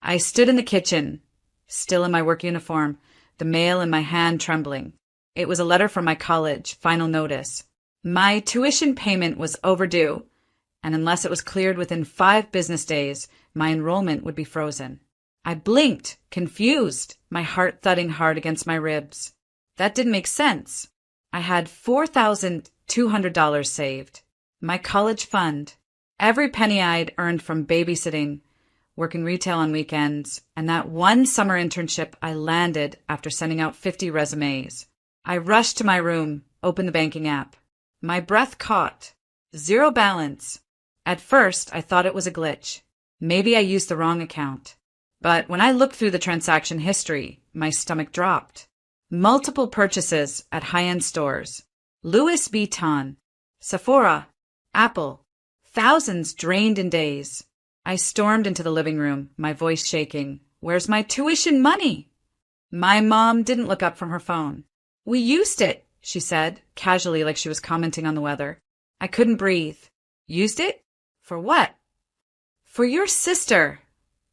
I stood in the kitchen, still in my work uniform, the mail in my hand trembling. It was a letter from my college, final notice. My tuition payment was overdue, and unless it was cleared within 5 business days, my enrollment would be frozen. I blinked, confused, my heart thudding hard against my ribs. That didn't make sense. I had $4,200 saved. My college fund. Every penny I'd earned from babysitting, working retail on weekends, and that one summer internship I landed after sending out 50 resumes. I rushed to my room, opened the banking app. My breath caught. 0 balance. At first, I thought it was a glitch. Maybe I used the wrong account. But when I looked through the transaction history, my stomach dropped. Multiple purchases at high-end stores. Louis Vuitton, Sephora, Apple. Thousands drained in days. I stormed into the living room, my voice shaking. Where's my tuition money? My mom didn't look up from her phone. We used it, she said, casually like she was commenting on the weather. I couldn't breathe. Used it? For what? For your sister,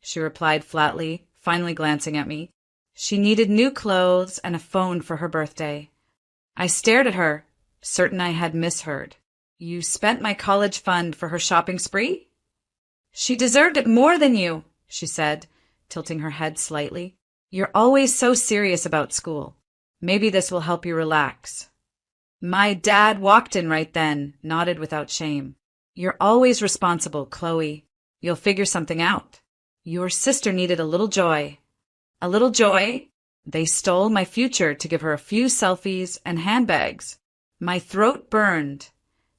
she replied flatly, finally glancing at me. She needed new clothes and a phone for her birthday. I stared at her, certain I had misheard. You spent my college fund for her shopping spree? She deserved it more than you, she said, tilting her head slightly. You're always so serious about school. Maybe this will help you relax. My dad walked in right then, nodded without shame. You're always responsible, Chloe. You'll figure something out. Your sister needed a little joy. A little joy? They stole my future to give her a few selfies and handbags. My throat burned,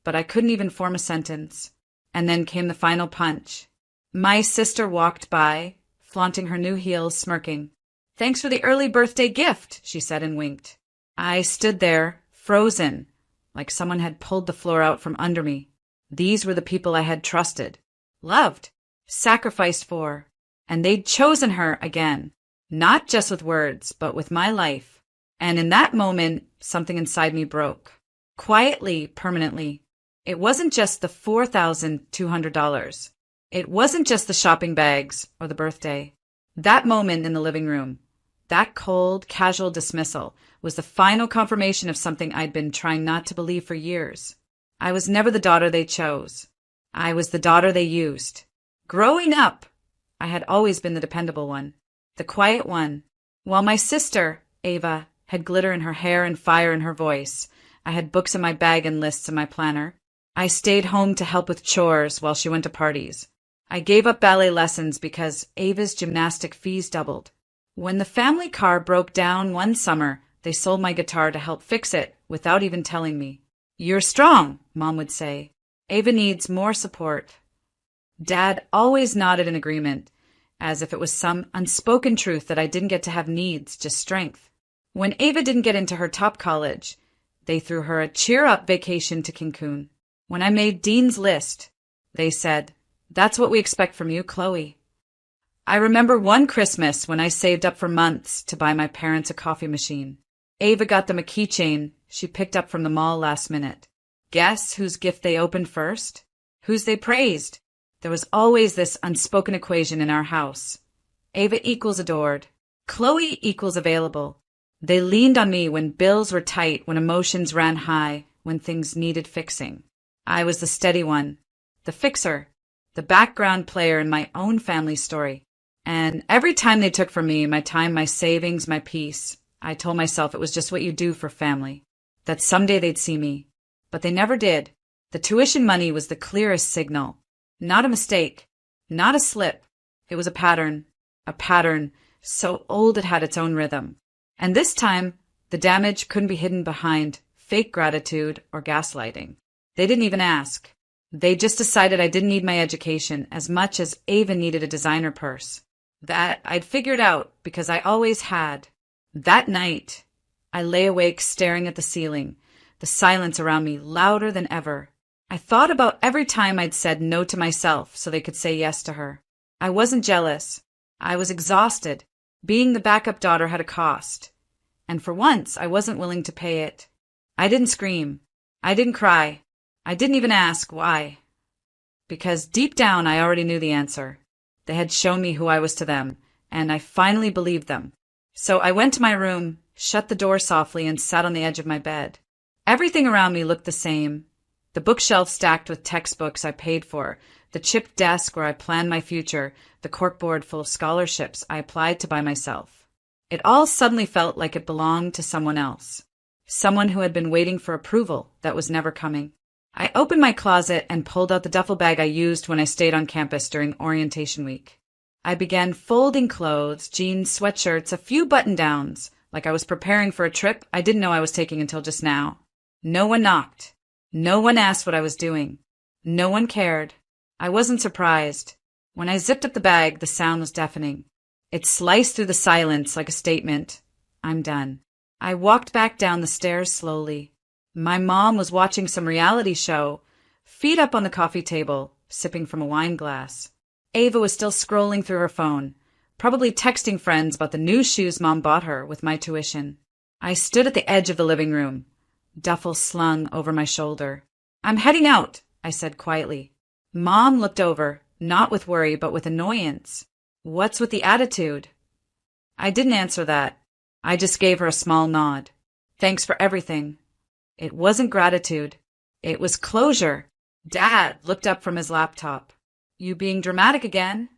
but I couldn't even form a sentence. And then came the final punch. My sister walked by, flaunting her new heels, smirking. Thanks for the early birthday gift, she said and winked. I stood there, frozen, like someone had pulled the floor out from under me. These were the people I had trusted, loved, sacrificed for, and they'd chosen her again, not just with words, but with my life. And in that moment, something inside me broke. Quietly, permanently. It wasn't just the $4,200. It wasn't just the shopping bags or the birthday. That moment in the living room, that cold, casual dismissal, was the final confirmation of something I'd been trying not to believe for years. I was never the daughter they chose. I was the daughter they used. Growing up, I had always been the dependable one, the quiet one. While my sister, Ava, had glitter in her hair and fire in her voice, I had books in my bag and lists in my planner. I stayed home to help with chores while she went to parties. I gave up ballet lessons because Ava's gymnastic fees doubled. When the family car broke down one summer, they sold my guitar to help fix it without even telling me. You're strong, Mom would say. Ava needs more support. Dad always nodded in agreement, as if it was some unspoken truth that I didn't get to have needs, just strength. When Ava didn't get into her top college, they threw her a cheer-up vacation to Cancun. When I made Dean's List, they said, "That's what we expect from you, Chloe." I remember one Christmas when I saved up for months to buy my parents a coffee machine. Ava got them a keychain she picked up from the mall last minute. Guess whose gift they opened first? Whose they praised? There was always this unspoken equation in our house. Ava equals adored. Chloe equals available. They leaned on me when bills were tight, when emotions ran high, when things needed fixing. I was the steady one, the fixer, the background player in my own family story. And every time they took from me, my time, my savings, my peace, I told myself it was just what you do for family, that someday they'd see me. But they never did. The tuition money was the clearest signal. Not a mistake, not a slip. It was a pattern so old it had its own rhythm. And this time, the damage couldn't be hidden behind fake gratitude or gaslighting. They didn't even ask. They just decided I didn't need my education as much as Ava needed a designer purse. That I'd figured out because I always had. That night, I lay awake staring at the ceiling, the silence around me louder than ever. I thought about every time I'd said no to myself so they could say yes to her. I wasn't jealous. I was exhausted. Being the backup daughter had a cost. And for once, I wasn't willing to pay it. I didn't scream. I didn't cry. I didn't even ask why. Because deep down, I already knew the answer. They had shown me who I was to them, and I finally believed them. So I went to my room, shut the door softly, and sat on the edge of my bed. Everything around me looked the same. The bookshelf stacked with textbooks I paid for, the chipped desk where I planned my future, the corkboard full of scholarships I applied to by myself. It all suddenly felt like it belonged to someone else. Someone who had been waiting for approval that was never coming. I opened my closet and pulled out the duffel bag I used when I stayed on campus during orientation week. I began folding clothes, jeans, sweatshirts, a few button-downs, like I was preparing for a trip I didn't know I was taking until just now. No one knocked. No one asked what I was doing. No one cared. I wasn't surprised. When I zipped up the bag, the sound was deafening. It sliced through the silence like a statement. I'm done. I walked back down the stairs slowly. My mom was watching some reality show, feet up on the coffee table, sipping from a wine glass. Ava was still scrolling through her phone, probably texting friends about the new shoes Mom bought her with my tuition. I stood at the edge of the living room, duffel slung over my shoulder. I'm heading out, I said quietly. Mom looked over, not with worry but with annoyance. What's with the attitude? I didn't answer that. I just gave her a small nod. Thanks for everything. It wasn't gratitude. It was closure. Dad looked up from his laptop. You being dramatic again?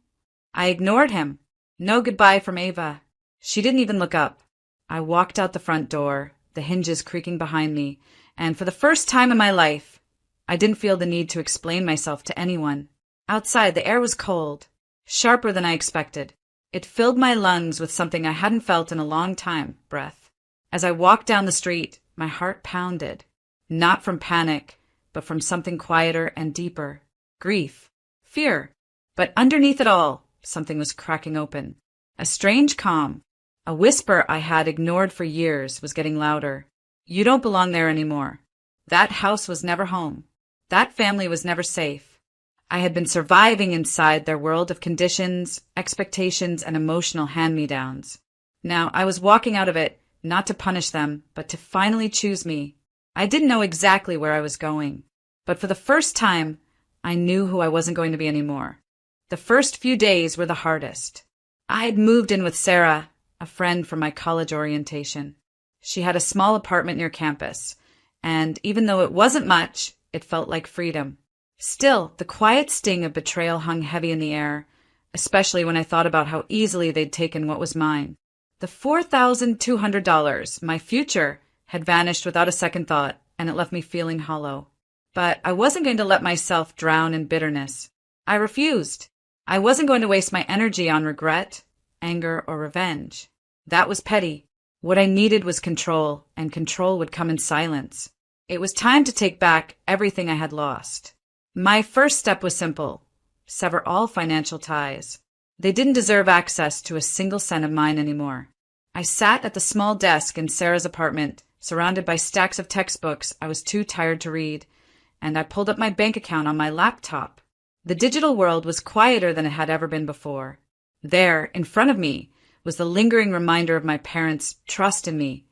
I ignored him. No goodbye from Ava. She didn't even look up. I walked out the front door, the hinges creaking behind me, and for the first time in my life, I didn't feel the need to explain myself to anyone. Outside, the air was cold, sharper than I expected. It filled my lungs with something I hadn't felt in a long time, breath. As I walked down the street, my heart pounded, not from panic, but from something quieter and deeper. Grief. Fear. But underneath it all, something was cracking open. A strange calm. A whisper I had ignored for years was getting louder. You don't belong there anymore. That house was never home. That family was never safe. I had been surviving inside their world of conditions, expectations, and emotional hand-me-downs. Now I was walking out of it, not to punish them, but to finally choose me. I didn't know exactly where I was going, but for the first time, I knew who I wasn't going to be anymore. The first few days were the hardest. I'd moved in with Sarah, a friend from my college orientation. She had a small apartment near campus, and even though it wasn't much, it felt like freedom. Still, the quiet sting of betrayal hung heavy in the air, especially when I thought about how easily they'd taken what was mine. The $4,200, my future, had vanished without a second thought, and it left me feeling hollow. But I wasn't going to let myself drown in bitterness. I refused. I wasn't going to waste my energy on regret, anger, or revenge. That was petty. What I needed was control, and control would come in silence. It was time to take back everything I had lost. My first step was simple. Sever all financial ties. They didn't deserve access to a single cent of mine anymore. I sat at the small desk in Sarah's apartment, surrounded by stacks of textbooks I was too tired to read, and I pulled up my bank account on my laptop. The digital world was quieter than it had ever been before. There, in front of me, was the lingering reminder of my parents' trust in me,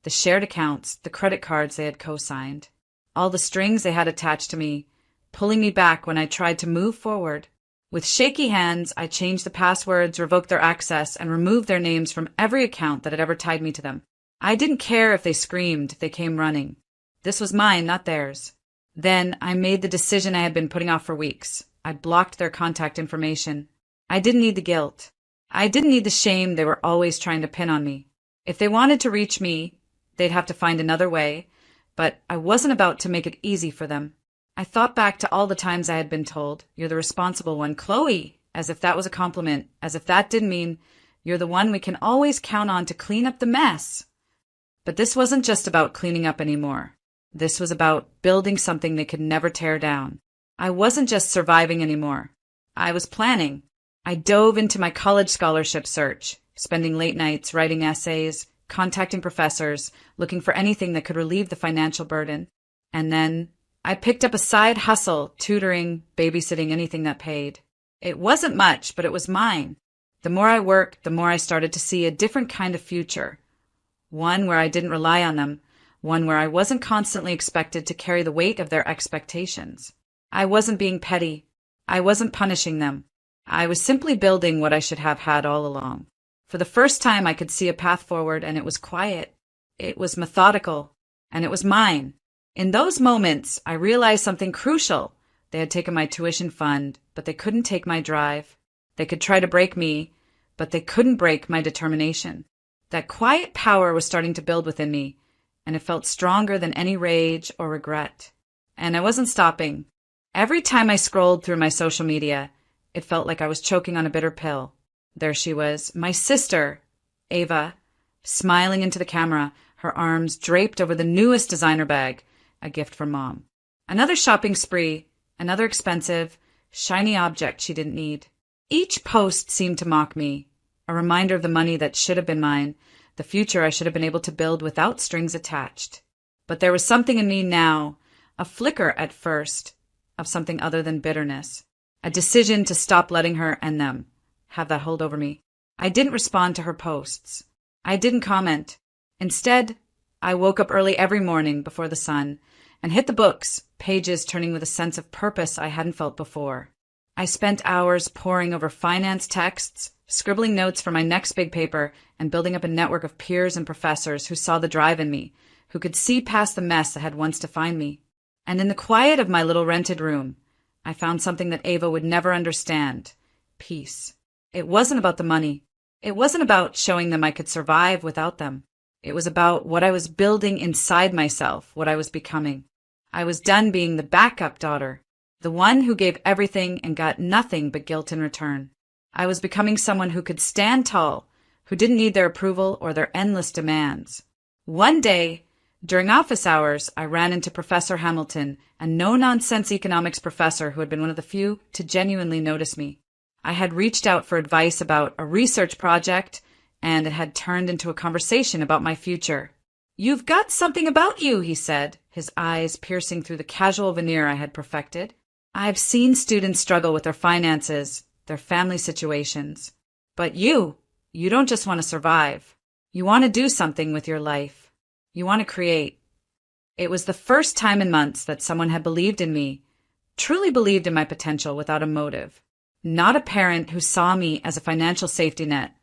the shared accounts, the credit cards they had co-signed, all the strings they had attached to me, pulling me back when I tried to move forward. With shaky hands, I changed the passwords, revoked their access, and removed their names from every account that had ever tied me to them. I didn't care if they screamed, they came running. This was mine, not theirs. Then I made the decision I had been putting off for weeks. I blocked their contact information. I didn't need the guilt. I didn't need the shame they were always trying to pin on me. If they wanted to reach me, they'd have to find another way, but I wasn't about to make it easy for them. I thought back to all the times I had been told, "You're the responsible one, Chloe," as if that was a compliment, as if that didn't mean, "You're the one we can always count on to clean up the mess." But this wasn't just about cleaning up anymore. This was about building something they could never tear down. I wasn't just surviving anymore. I was planning. I dove into my college scholarship search, spending late nights writing essays, contacting professors, looking for anything that could relieve the financial burden. And then I picked up a side hustle, tutoring, babysitting, anything that paid. It wasn't much, but it was mine. The more I worked, the more I started to see a different kind of future. One where I didn't rely on them, one where I wasn't constantly expected to carry the weight of their expectations. I wasn't being petty. I wasn't punishing them. I was simply building what I should have had all along. For the first time, I could see a path forward, and it was quiet. It was methodical, and it was mine. In those moments, I realized something crucial. They had taken my tuition fund, but they couldn't take my drive. They could try to break me, but they couldn't break my determination. That quiet power was starting to build within me, and it felt stronger than any rage or regret. And I wasn't stopping. Every time I scrolled through my social media, it felt like I was choking on a bitter pill. There she was, my sister, Ava, smiling into the camera, her arms draped over the newest designer bag, a gift from Mom. Another shopping spree, another expensive, shiny object she didn't need. Each post seemed to mock me, a reminder of the money that should have been mine, the future I should have been able to build without strings attached. But there was something in me now, a flicker at first, of something other than bitterness, a decision to stop letting her and them have that hold over me. I didn't respond to her posts. I didn't comment. Instead, I woke up early every morning before the sun and hit the books, pages turning with a sense of purpose I hadn't felt before. I spent hours poring over finance texts, scribbling notes for my next big paper, and building up a network of peers and professors who saw the drive in me, who could see past the mess that had once defined me. And in the quiet of my little rented room, I found something that Ava would never understand: peace. It wasn't about the money. It wasn't about showing them I could survive without them. It was about what I was building inside myself, what I was becoming. I was done being the backup daughter, the one who gave everything and got nothing but guilt in return. I was becoming someone who could stand tall, who didn't need their approval or their endless demands. One day, during office hours, I ran into Professor Hamilton, a no-nonsense economics professor who had been one of the few to genuinely notice me. I had reached out for advice about a research project, and it had turned into a conversation about my future. "You've got something about you," he said, his eyes piercing through the casual veneer I had perfected. "I've seen students struggle with their finances, their family situations. But you don't just want to survive. You want to do something with your life. You want to create." It was the first time in months that someone had believed in me, truly believed in my potential without a motive. Not a parent who saw me as a financial safety net.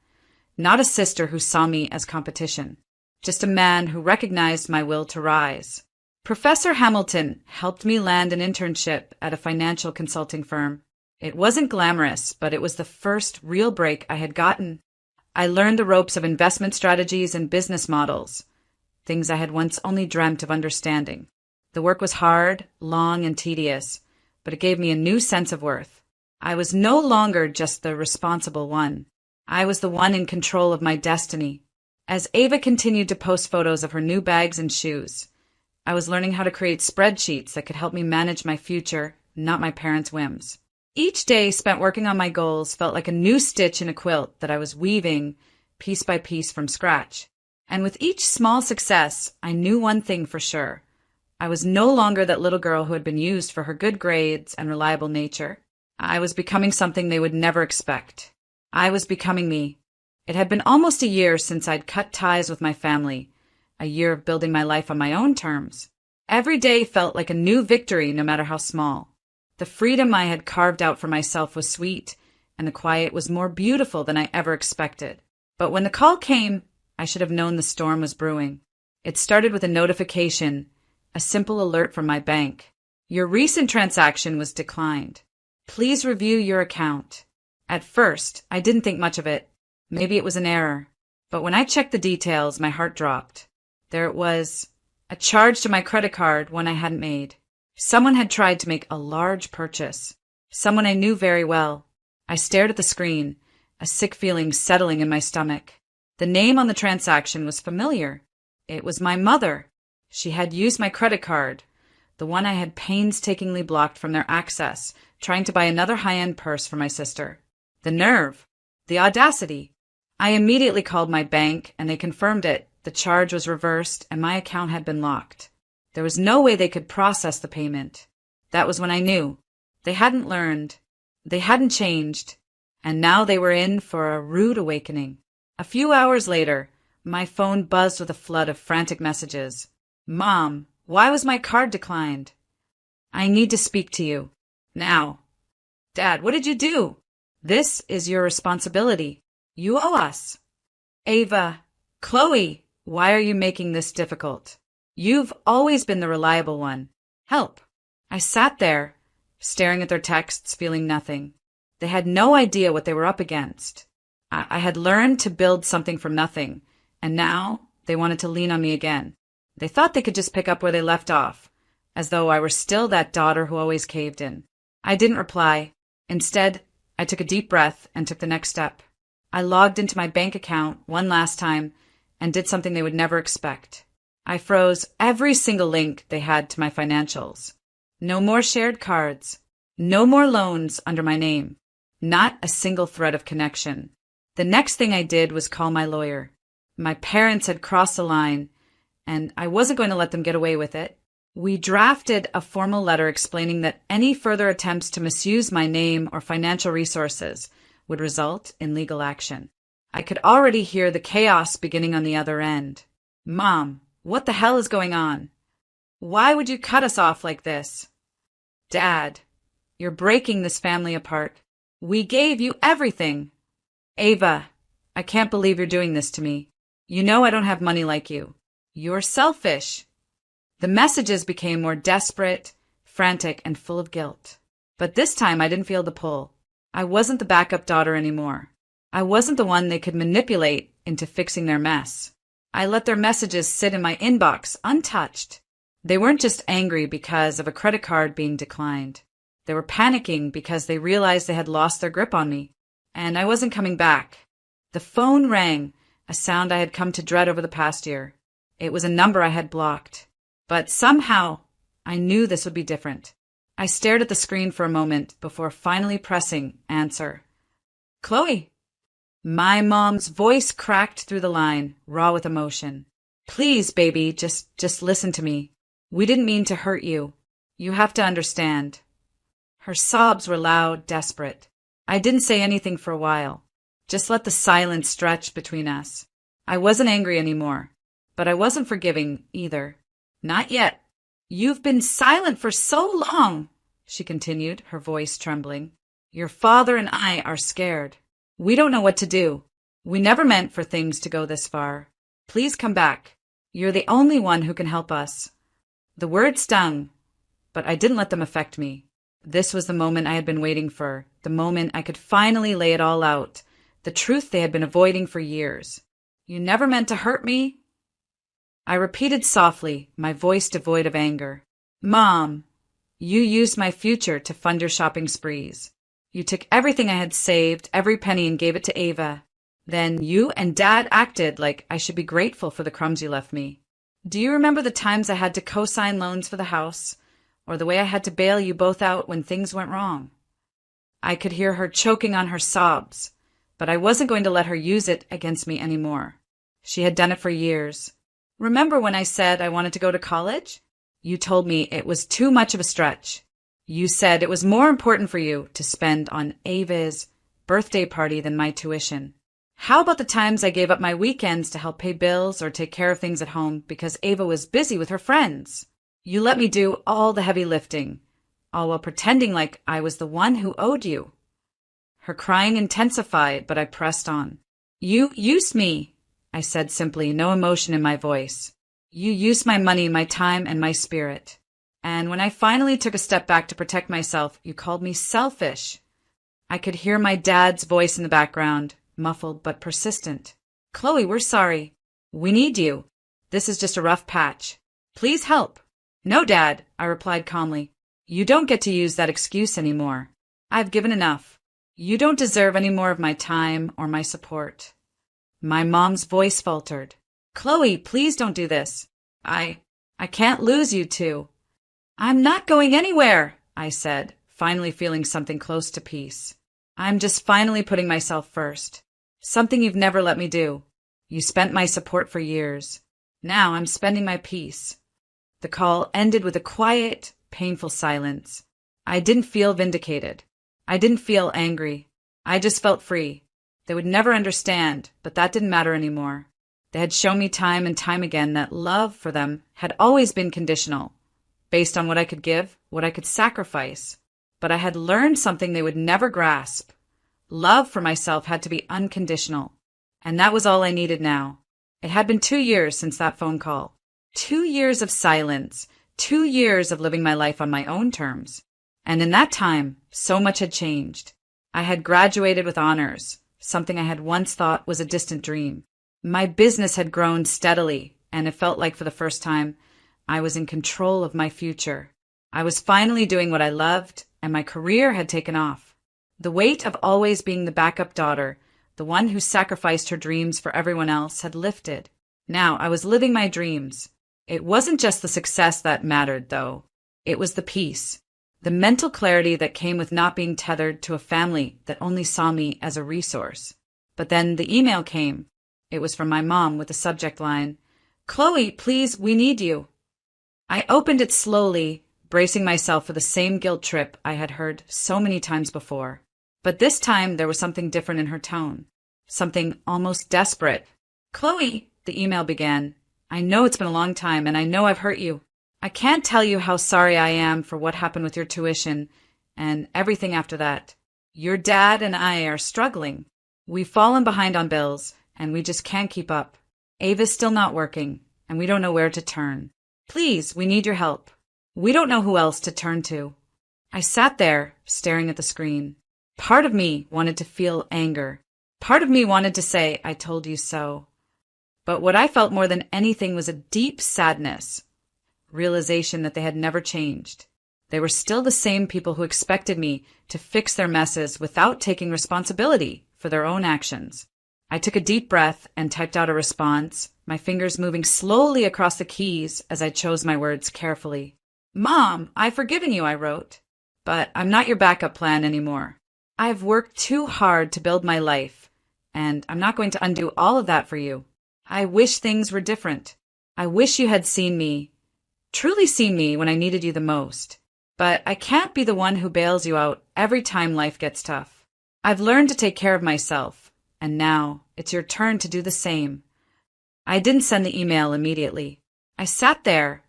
Not a sister who saw me as competition. Just a man who recognized my will to rise. Professor Hamilton helped me land an internship at a financial consulting firm. It wasn't glamorous, but it was the first real break I had gotten. I learned the ropes of investment strategies and business models, things I had once only dreamt of understanding. The work was hard, long, and tedious, but it gave me a new sense of worth. I was no longer just the responsible one. I was the one in control of my destiny. As Ava continued to post photos of her new bags and shoes, I was learning how to create spreadsheets that could help me manage my future, not my parents' whims. Each day spent working on my goals felt like a new stitch in a quilt that I was weaving piece by piece from scratch. And with each small success, I knew one thing for sure. I was no longer that little girl who had been used for her good grades and reliable nature. I was becoming something they would never expect. I was becoming me. It had been almost a year since I'd cut ties with my family, a year of building my life on my own terms. Every day felt like a new victory, no matter how small. The freedom I had carved out for myself was sweet, and the quiet was more beautiful than I ever expected. But when the call came, I should have known the storm was brewing. It started with a notification, a simple alert from my bank. "Your recent transaction was declined. Please review your account." At first, I didn't think much of it. Maybe it was an error. But when I checked the details, my heart dropped. There it was, a charge to my credit card, one I hadn't made. Someone had tried to make a large purchase. Someone I knew very well. I stared at the screen, a sick feeling settling in my stomach. The name on the transaction was familiar. It was my mother. She had used my credit card, the one I had painstakingly blocked from their access, trying to buy another high-end purse for my sister. The nerve. The audacity. I immediately called my bank, and they confirmed it. The charge was reversed, and my account had been locked. There was no way they could process the payment. That was when I knew. They hadn't learned. They hadn't changed. And now they were in for a rude awakening. A few hours later, my phone buzzed with a flood of frantic messages. "Mom, why was my card declined?" "I need to speak to you. Now." "Dad, what did you do?" This is your responsibility. You owe us. Ava, Chloe, why are you making this difficult? You've always been the reliable one. Help. I sat there, staring at their texts, feeling nothing. They had no idea what they were up against. I had learned to build something from nothing, and now they wanted to lean on me again. They thought they could just pick up where they left off, as though I were still that daughter who always caved in. I didn't reply. Instead, I took a deep breath and took the next step. I logged into my bank account one last time and did something they would never expect. I froze every single link they had to my financials. No more shared cards. No more loans under my name. Not a single thread of connection. The next thing I did was call my lawyer. My parents had crossed the line, and I wasn't going to let them get away with it. We drafted a formal letter explaining that any further attempts to misuse my name or financial resources would result in legal action. I could already hear the chaos beginning on the other end. Mom, what the hell is going on? Why would you cut us off like this? Dad, you're breaking this family apart. We gave you everything. Ava, I can't believe you're doing this to me. You know I don't have money like you. You're selfish. The messages became more desperate, frantic, and full of guilt. But this time I didn't feel the pull. I wasn't the backup daughter anymore. I wasn't the one they could manipulate into fixing their mess. I let their messages sit in my inbox untouched. They weren't just angry because of a credit card being declined. They were panicking because they realized they had lost their grip on me. And I wasn't coming back. The phone rang, a sound I had come to dread over the past year. It was a number I had blocked. But somehow, I knew this would be different. I stared at the screen for a moment before finally pressing answer. Chloe. My mom's voice cracked through the line, raw with emotion. Please, baby, just listen to me. We didn't mean to hurt you. You have to understand. Her sobs were loud, desperate. I didn't say anything for a while. Just let the silence stretch between us. I wasn't angry anymore, but I wasn't forgiving either. Not yet. You've been silent for so long, she continued, her voice trembling. Your father and I are scared. We don't know what to do. We never meant for things to go this far. Please come back. You're the only one who can help us. The words stung, but I didn't let them affect me. This was the moment I had been waiting for, the moment I could finally lay it all out, the truth they had been avoiding for years. You never meant to hurt me? I repeated softly, my voice devoid of anger. Mom, you used my future to fund your shopping sprees. You took everything I had saved, every penny, and gave it to Ava. Then you and Dad acted like I should be grateful for the crumbs you left me. Do you remember the times I had to co-sign loans for the house? Or the way I had to bail you both out when things went wrong? I could hear her choking on her sobs, but I wasn't going to let her use it against me anymore. She had done it for years. Remember when I said I wanted to go to college? You told me it was too much of a stretch. You said it was more important for you to spend on Ava's birthday party than my tuition. How about the times I gave up my weekends to help pay bills or take care of things at home because Ava was busy with her friends? You let me do all the heavy lifting, all while pretending like I was the one who owed you. Her crying intensified, but I pressed on. You used me, I said simply, no emotion in my voice. You used my money, my time, and my spirit. And when I finally took a step back to protect myself, you called me selfish. I could hear my dad's voice in the background, muffled but persistent. Chloe, we're sorry. We need you. This is just a rough patch. Please help. No, Dad, I replied calmly. You don't get to use that excuse anymore. I've given enough. You don't deserve any more of my time or my support. My mom's voice faltered. Chloe, please don't do this. I can't lose you two. I'm not going anywhere, I said, finally feeling something close to peace. I'm just finally putting myself first. Something you've never let me do. You spent my support for years. Now I'm spending my peace. The call ended with a quiet, painful silence. I didn't feel vindicated. I didn't feel angry. I just felt free. They would never understand, but that didn't matter anymore. They had shown me time and time again that love for them had always been conditional, based on what I could give, what I could sacrifice. But I had learned something they would never grasp. Love for myself had to be unconditional. And that was all I needed now. It had been 2 years since that phone call. 2 years of silence. 2 years of living my life on my own terms. And in that time, so much had changed. I had graduated with honors, something I had once thought was a distant dream. My business had grown steadily, and it felt like for the first time, I was in control of my future. I was finally doing what I loved, and my career had taken off. The weight of always being the backup daughter, the one who sacrificed her dreams for everyone else, had lifted. Now I was living my dreams. It wasn't just the success that mattered, though. It was the peace. The mental clarity that came with not being tethered to a family that only saw me as a resource. But then the email came. It was from my mom with the subject line, "Chloe, please, we need you." I opened it slowly, bracing myself for the same guilt trip I had heard so many times before. But this time there was something different in her tone. Something almost desperate. "Chloe," the email began, "I know it's been a long time and I know I've hurt you. I can't tell you how sorry I am for what happened with your tuition and everything after that. Your dad and I are struggling. We've fallen behind on bills and we just can't keep up. Ava's still not working and we don't know where to turn. Please, we need your help. We don't know who else to turn to." I sat there, staring at the screen. Part of me wanted to feel anger. Part of me wanted to say, "I told you so." But what I felt more than anything was a deep sadness. Realization that they had never changed. They were still the same people who expected me to fix their messes without taking responsibility for their own actions. I took a deep breath and typed out a response, my fingers moving slowly across the keys as I chose my words carefully. "Mom, I've forgiven you," I wrote, "but I'm not your backup plan anymore. I've worked too hard to build my life, and I'm not going to undo all of that for you. I wish things were different. I wish you had seen me, truly seen me when I needed you the most. But I can't be the one who bails you out every time life gets tough. I've learned to take care of myself, and now it's your turn to do the same." I didn't send the email immediately. I sat there,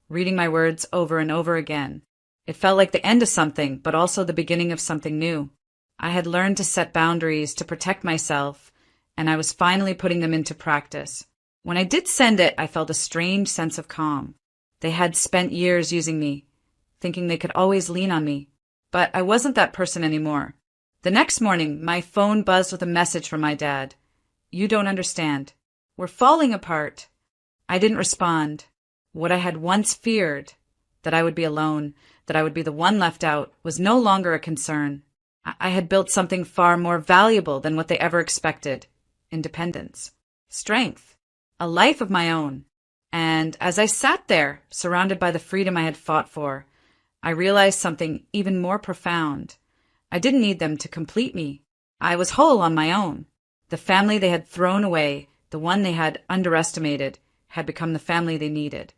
reading my words over and over again. It felt like the end of something, but also the beginning of something new. I had learned to set boundaries to protect myself, and I was finally putting them into practice. When I did send it, I felt a strange sense of calm. They had spent years using me, thinking they could always lean on me. But I wasn't that person anymore. The next morning, my phone buzzed with a message from my dad. "You don't understand. We're falling apart." I didn't respond. What I had once feared, that I would be alone, that I would be the one left out, was no longer a concern. I had built something far more valuable than what they ever expected. Independence. Strength. A life of my own. And as I sat there, surrounded by the freedom I had fought for, I realized something even more profound. I didn't need them to complete me. I was whole on my own. The family they had thrown away, the one they had underestimated, had become the family they needed.